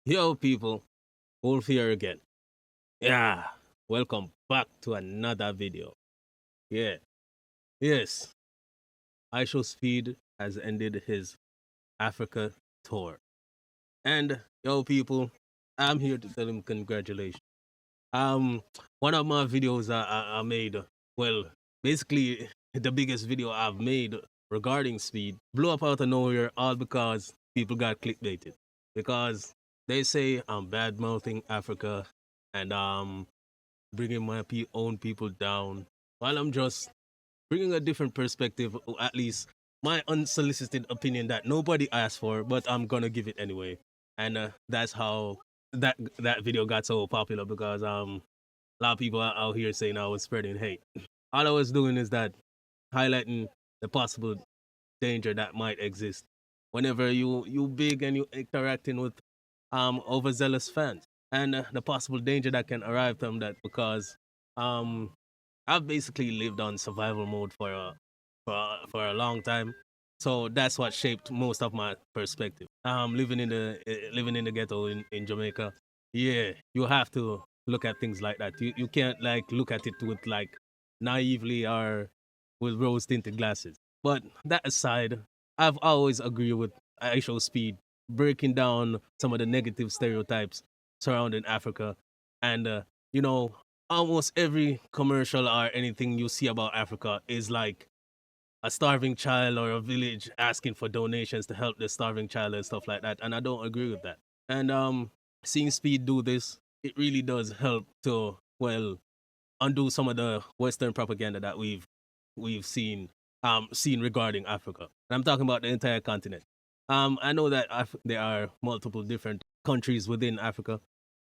Yo, people, Wolf here again. Yeah, welcome back to another video. Yeah, yes, IShowSpeed has ended his Africa tour. And yo, people, I'm here to tell him congratulations. Um, one of my videos I made, well, basically the biggest video I've made regarding speed, blew up out of nowhere, all because people got clickbaited. Because they say I'm bad mouthing Africa and bringing my own people down, while I'm just bringing a different perspective, or at least my unsolicited opinion that nobody asked for, but I'm gonna give it anyway. And that's how that video got so popular, because a lot of people are out here saying I was spreading hate. All I was doing is that highlighting the possible danger that might exist whenever you big and you interacting with overzealous fans, and the possible danger that can arrive from that, because um I've basically lived on survival mode for a long time. So that's what shaped most of my perspective. Living in the ghetto in Jamaica. Yeah, you have to look at things like that. You can't like look at it with like naively or with rose tinted glasses. But that aside, I've always agreed with IShowSpeed breaking down some of the negative stereotypes surrounding Africa. And you know, almost every commercial or anything you see about Africa is like a starving child or a village asking for donations to help the starving child and stuff like that. And I don't agree with that. And seeing Speed do this, it really does help to, well, undo some of the Western propaganda that we've seen regarding Africa. And I'm talking about the entire continent. I know that there are multiple different countries within Africa.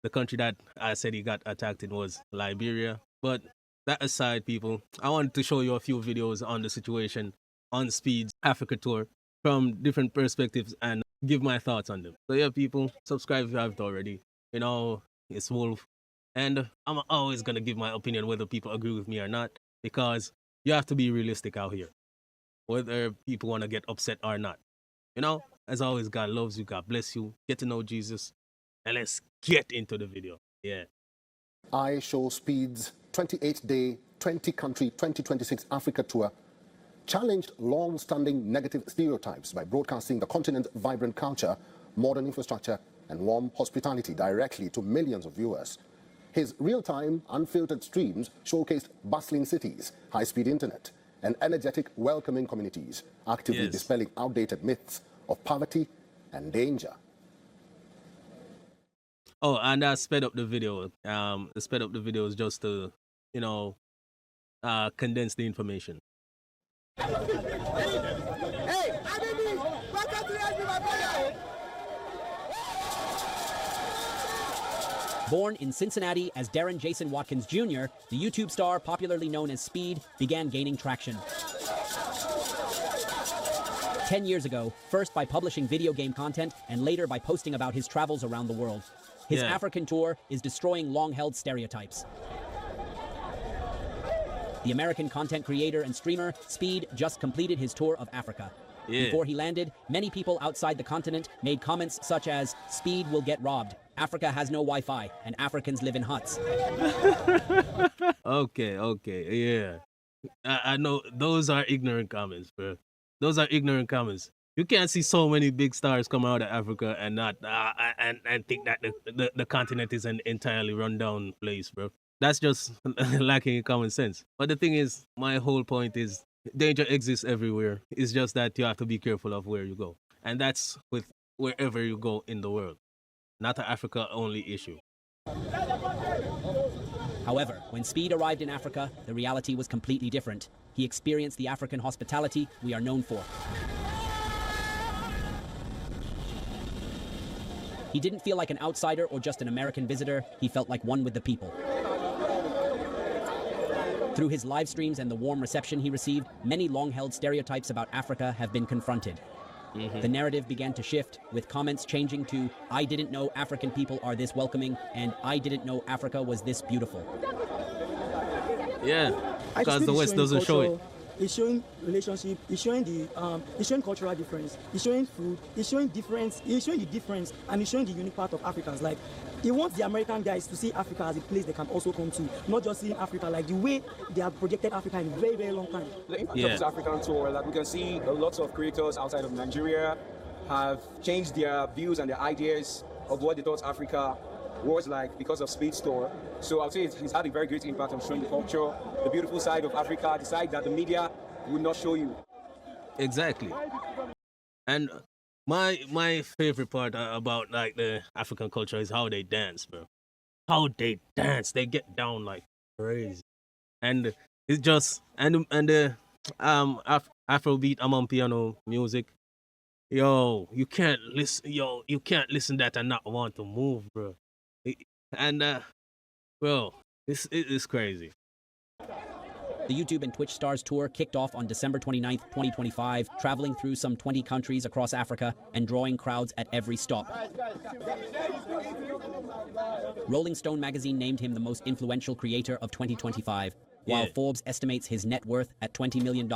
The country that I said he got attacked in was Liberia. But that aside, people, I wanted to show you a few videos on the situation on Speed's Africa tour from different perspectives and give my thoughts on them. So yeah, people, subscribe if you haven't already. You know, it's Wolf. And I'm always going to give my opinion whether people agree with me or not, because you have to be realistic out here, whether people want to get upset or not. You know, as always, God loves you. God bless you. Get to know Jesus. And let's get into the video. Yeah. IShowSpeed's 28-day, 20-country, 2026 Africa tour challenged long-standing negative stereotypes by broadcasting the continent's vibrant culture, modern infrastructure, and warm hospitality directly to millions of viewers. His real-time, unfiltered streams showcased bustling cities, high-speed internet, and energetic, welcoming communities, actively dispelling outdated myths of poverty and danger. Oh, and I sped up the video. The sped up the video is just to, you know, condense the information. Born in Cincinnati as Darren Jason Watkins Jr., the YouTube star, popularly known as Speed, began gaining traction. 10 years ago, first by publishing video game content and later by posting about his travels around the world. His African tour is destroying long-held stereotypes. The American content creator and streamer, Speed, just completed his tour of Africa. Before he landed, many people outside the continent made comments such as, "Speed will get robbed, Africa has no Wi-Fi, and Africans live in huts." Okay, yeah. I know those are ignorant comments, bro. Those are ignorant comments. You can't see so many big stars come out of Africa and not and think that the continent is an entirely rundown place, bro. That's just lacking in common sense. But the thing is, my whole point is danger exists everywhere. It's just that you have to be careful of where you go. And that's with wherever you go in the world. Not an Africa only issue. However, when Speed arrived in Africa, the reality was completely different. He experienced the African hospitality we are known for. He didn't feel like an outsider or just an American visitor. He felt like one with the people. Through his live streams and the warm reception he received, many long-held stereotypes about Africa have been confronted. The narrative began to shift, with comments changing to, "I didn't know African people are this welcoming," and "I didn't know Africa was this beautiful." Yeah, because the West doesn't show it. It's showing relationship. It's showing it's showing cultural difference. It's showing food. It's showing difference. It's showing the difference, and it's showing the unique part of Africans. Like, he wants the American guys to see Africa as a place they can also come to, not just seeing Africa like the way they have projected Africa in a very, very long time. The impact of this African tour, like we can see a lot of creators outside of Nigeria have changed their views and their ideas of what they thought Africa was like because of Speed's tour. So I'll say he's had a very great impact on showing the culture, the beautiful side of Africa, the side that the media would not show you. Exactly. And my favorite part about like the African culture is how they dance, bro. How they dance, they get down like crazy, and it's just and the Afrobeat among piano music. You can't listen that and not want to move, bro. And bro, it's crazy. The YouTube and Twitch Stars tour kicked off on December 29th, 2025, traveling through some 20 countries across Africa and drawing crowds at every stop. Rolling Stone magazine named him the most influential creator of 2025, while Forbes estimates his net worth at $20 million.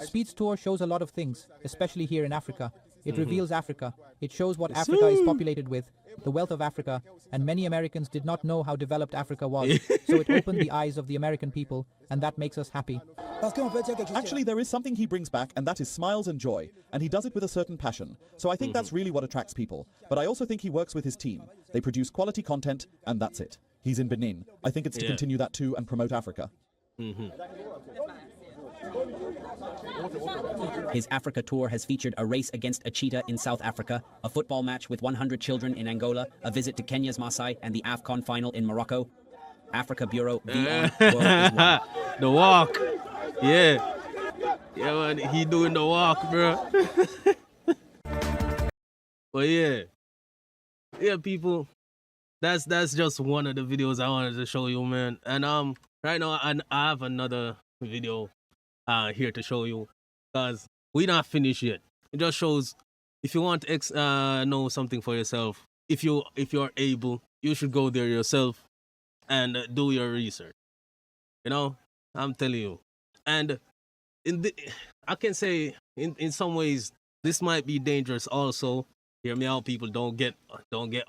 Speed's tour shows a lot of things, especially here in Africa. It reveals Africa. It shows what Africa is populated with, the wealth of Africa, and many Americans did not know how developed Africa was. So it opened the eyes of the American people, and that makes us happy. Actually, there is something he brings back, and that is smiles and joy, and he does it with a certain passion. So I think that's really what attracts people. But I also think he works with his team. They produce quality content, and that's it. He's in Benin. I think it's to continue that too and promote Africa. His Africa tour has featured a race against a cheetah in South Africa, a football match with 100 children in Angola, a visit to Kenya's Maasai, and the AFCON final in Morocco. Africa Bureau, World is One. The walk. Yeah, man, he doing the walk, bro. But yeah, people, that's just one of the videos I wanted to show you, man. And right now I have another video here to show you, because we're not finished yet. It just shows if you want to know something for yourself, if you're able, you should go there yourself and do your research. You know, I'm telling you. And I can say in some ways this might be dangerous also. Hear me out, people. Don't get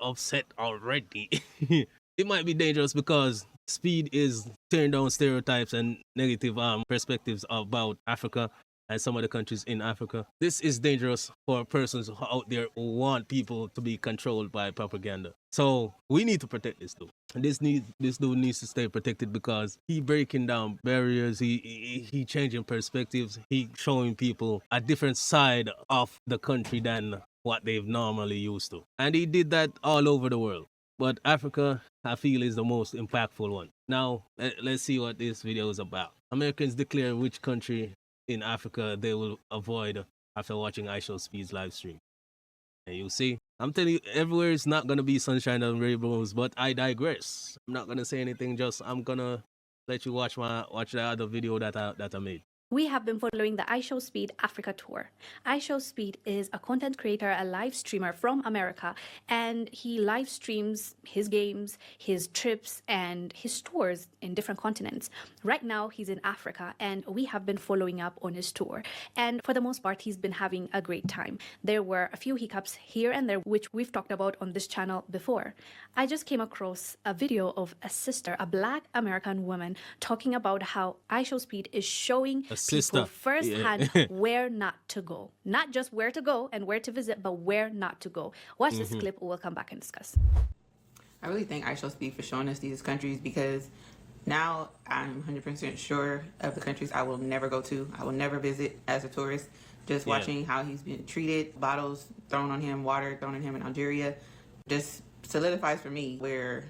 upset already. It might be dangerous because Speed is tearing down stereotypes and negative perspectives about Africa and some of the countries in Africa. This is dangerous for persons out there who want people to be controlled by propaganda. So we need to protect this dude. This dude needs to stay protected because he breaking down barriers. He changing perspectives. He showing people a different side of the country than what they've normally used to. And he did that all over the world. But Africa, I feel, is the most impactful one. Now, let's see what this video is about. Americans declare which country in Africa they will avoid after watching IShowSpeed's live stream. And you see, I'm telling you, everywhere is not going to be sunshine and rainbows, but I digress. I'm not going to say anything, just I'm going to let you watch the other video that I made. We have been following the IShowSpeed Africa tour. IShowSpeed is a content creator, a live streamer from America, and he live streams his games, his trips, and his tours in different continents. Right now, he's in Africa, and we have been following up on his tour. And for the most part, he's been having a great time. There were a few hiccups here and there, which we've talked about on this channel before. I just came across a video of a sister, a Black American woman, talking about how IShowSpeed is showing people firsthand where not to go. Not just where to go and where to visit, but where not to go. Watch this clip. We'll come back and discuss. I really thank IShowSpeed for showing us these countries, because now I'm 100% sure of the countries I will never go to. I will never visit as a tourist. Just watching how he's been treated, bottles thrown on him, water thrown on him in Algeria, just solidifies for me where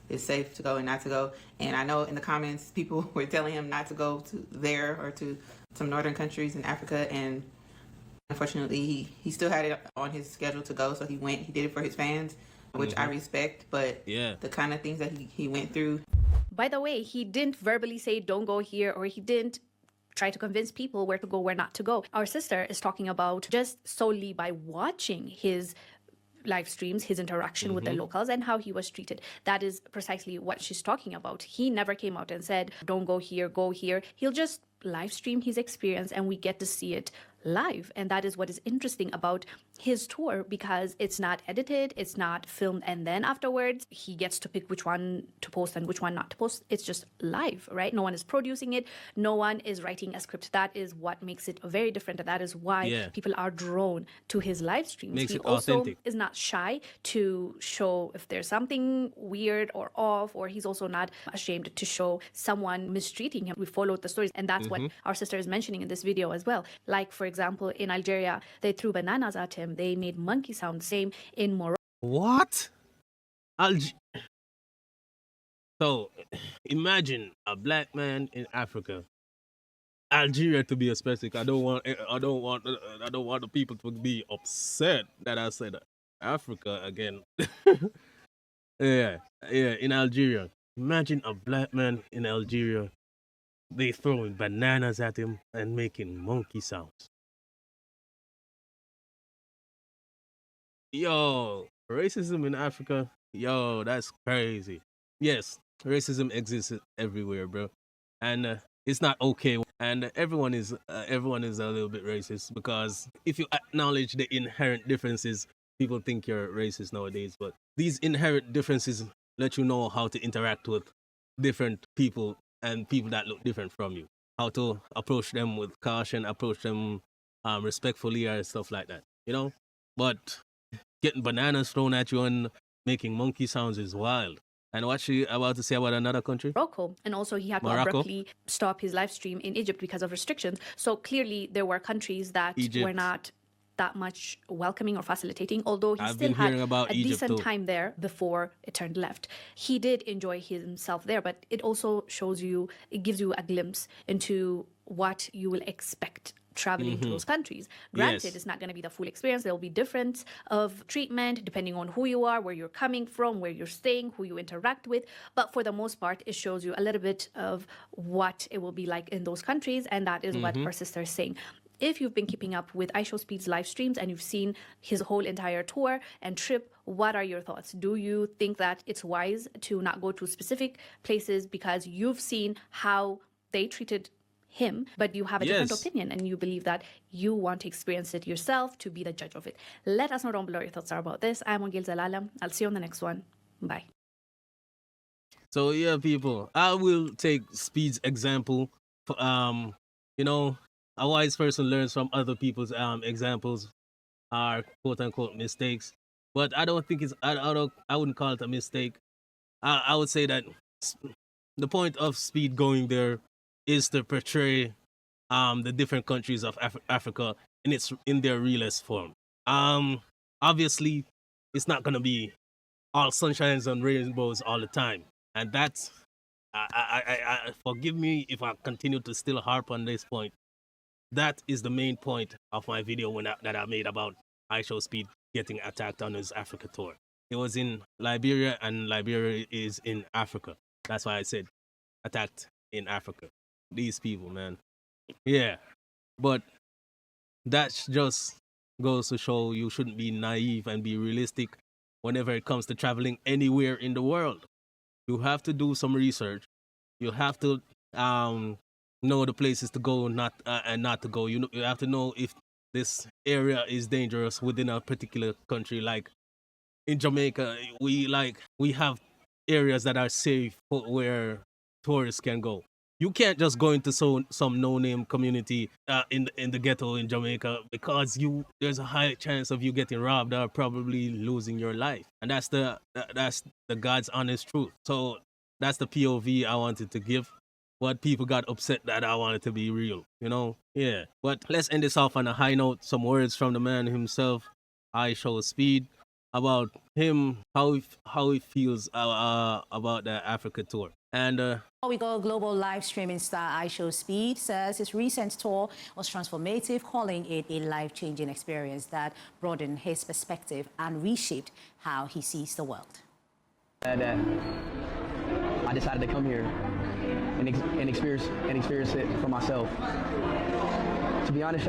it's safe to go and not to go. And I know in the comments people were telling him not to go to there or to some northern countries in Africa, and unfortunately he still had it on his schedule to go, so he went. He did it for his fans, which I respect, but the kind of things that he went through. By the way, he didn't verbally say don't go here, or he didn't try to convince people where to go, where not to go. Our sister is talking about just solely by watching his live streams, his interaction with the locals and how he was treated. That is precisely what she's talking about. He never came out and said, don't go here, go here. He'll just live stream his experience and we get to see it live. And that is what is interesting about his tour, because it's not edited, it's not filmed and then afterwards he gets to pick which one to post and which one not to post. It's just live, right? No one is producing it, no one is writing a script. That is what makes it very different, and that is why people are drawn to his live streams. Makes he it also authentic. is not shy to show if there's something weird or off, or he's also not ashamed to show someone mistreating him. We followed the stories, and that's what our sister is mentioning in this video as well. Like, for example, in Algeria, they threw bananas at him. They made monkey sounds. Same in Morocco. What? So, imagine a black man in Africa, Algeria to be specific. I don't want the people to be upset that I said Africa again. yeah, in Algeria. Imagine a black man in Algeria. They throwing bananas at him and making monkey sounds. Yo, racism in Africa, yo, that's crazy. Yes, racism exists everywhere, bro, and it's not okay. And everyone is a little bit racist, because if you acknowledge the inherent differences, people think you're racist nowadays. But these inherent differences let you know how to interact with different people and people that look different from you. How to approach them with caution, approach them respectfully, or stuff like that. You know, but getting bananas thrown at you and making monkey sounds is wild. And what's she about to say about another country? Morocco. And also he had to abruptly stop his live stream in Egypt because of restrictions. So clearly there were countries that were not that much welcoming or facilitating, although he still had a decent time there before it turned left. He did enjoy himself there, but it also shows you, it gives you a glimpse into what you will expect traveling to those countries. Granted, it's not going to be the full experience. There will be difference of treatment depending on who you are, where you're coming from, where you're staying, who you interact with. But for the most part, it shows you a little bit of what it will be like in those countries. And that is what our sister is saying. If you've been keeping up with IShowSpeed's live streams and you've seen his whole entire tour and trip, what are your thoughts? Do you think that it's wise to not go to specific places because you've seen how they treated him, but you have a different opinion and you believe that you want to experience it yourself to be the judge of it? Let us know down below your thoughts are about this. I'm Wangil Zalalam. I'll see you on the next one. Bye. So yeah, people, I will take Speed's example. You know, a wise person learns from other people's examples, are quote unquote mistakes. But I don't think it's I wouldn't call it a mistake. I would say that the point of Speed going there is to portray the different countries of Africa in their realest form. Obviously, it's not gonna be all sunshines and rainbows all the time, and that's I forgive me if I continue to still harp on this point. That is the main point of my video that I made about IShowSpeed getting attacked on his Africa tour. It was in Liberia, and Liberia is in Africa. That's why I said attacked in Africa. These people, man. Yeah. But that just goes to show you shouldn't be naive and be realistic whenever it comes to traveling anywhere in the world. You have to do some research. You have to know the places to go and not to go. You have to know if this area is dangerous within a particular country. Like in Jamaica, we have areas that are safe where tourists can go. You can't just go into some no-name community in the ghetto in Jamaica, because there's a high chance of you getting robbed or probably losing your life. And that's the God's honest truth. So that's the POV I wanted to give. But people got upset that I wanted to be real, you know? Yeah. But let's end this off on a high note. Some words from the man himself, IShowSpeed, about him, how he feels about the Africa tour. And Before we go, global live streaming star IShowSpeed says his recent tour was transformative, calling it a life-changing experience that broadened his perspective and reshaped how he sees the world. That I decided to come here and experience it for myself. To be honest,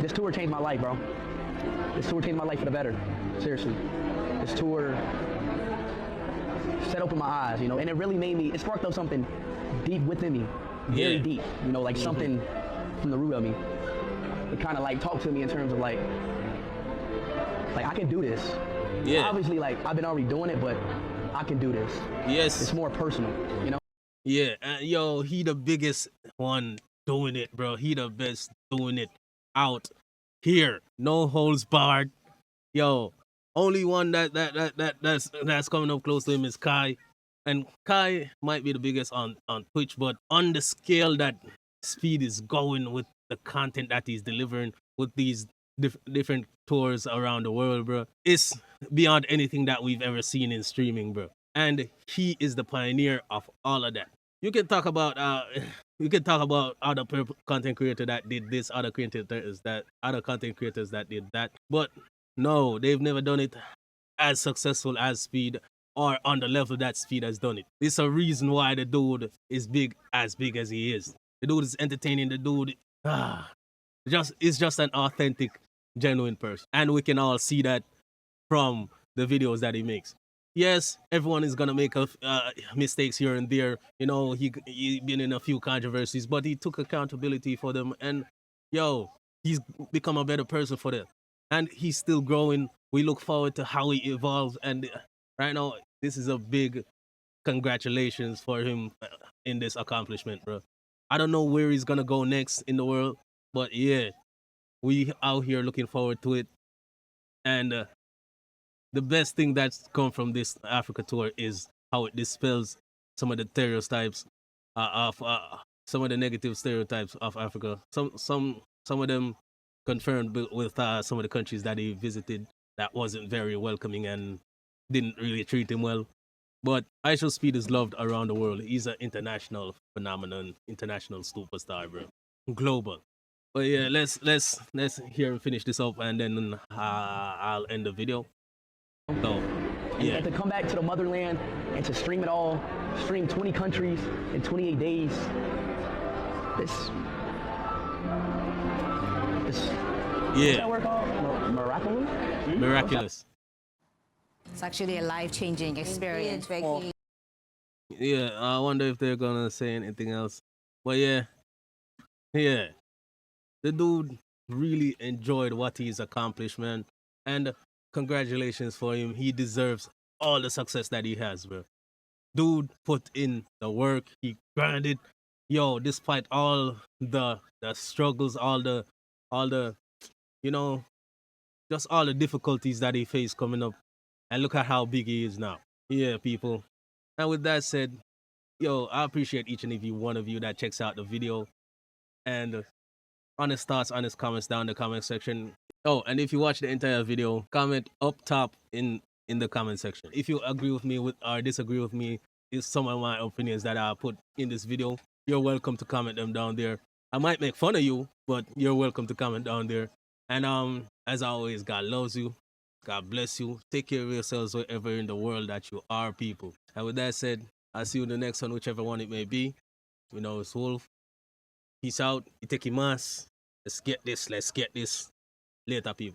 this tour changed my life, bro. This tour changed my life for the better. Seriously, this tour set open my eyes, you know, and it really made me, it sparked up something deep within me very deep, you know, like something from the root of me. It kind of like talked to me in terms of like I can do this. Yeah. Obviously, like I've been already doing it, but I can do this. Yes. It's more personal, you know? Yeah, yo, he the biggest one doing it, bro. He the best doing it out here. No holds barred. Yo, only one that's coming up close to him is Kai. And Kai might be the biggest on Twitch, but on the scale that Speed is going with the content that he's delivering with these different tours around the world, bro, it's beyond anything that we've ever seen in streaming, bro. And he is the pioneer of all of that. You can talk about other content creator that did this, other content creators that did that, but no, they've never done it as successful as Speed or on the level that Speed has done it. It's a reason why the dude is big as he is. The dude is entertaining. The dude, is just an authentic, genuine person, and we can all see that from the videos that he makes. Yes, everyone is gonna make mistakes here and there. You know, he been in a few controversies, but he took accountability for them, and yo, he's become a better person for them, and he's still growing. We look forward to how he evolves, and right now, this is a big congratulations for him in this accomplishment, bro. I don't know where he's gonna go next in the world, but yeah, we out here looking forward to it, and the best thing that's come from this Africa tour is how it dispels some of the stereotypes of some of the negative stereotypes of Africa. Some of them confirmed with some of the countries that he visited that wasn't very welcoming and didn't really treat him well. But IShowSpeed is loved around the world. He's an international phenomenon, international superstar, bro, global. But yeah, let's hear him finish this up, and then I'll end the video. So, yeah. And to come back to the motherland and to stream it all, stream 20 countries in 28 days. This yeah. What's that word called? Miraculous? Miraculous. It's actually a life-changing experience. Yeah, I wonder if they're gonna say anything else. But yeah, the dude really enjoyed what he's accomplished, man, and congratulations for him. He deserves all the success that he has, bro. Dude put in the work. He grinded. Yo, despite all the struggles, all the you know, just all the difficulties that he faced coming up. And look at how big he is now. Yeah, people. And with that said, yo, I appreciate each and every one of you that checks out the video. And honest thoughts, honest comments down in the comment section. Oh, and if you watch the entire video, comment up top in the comment section. If you agree with me or disagree with me, is some of my opinions that I put in this video, you're welcome to comment them down there. I might make fun of you, but you're welcome to comment down there. And as always, God loves you. God bless you. Take care of yourselves wherever in the world that you are, people. And with that said, I'll see you in the next one, whichever one it may be. You know, it's Wolf. Peace out. Itekimas. Let's get this. Later, people.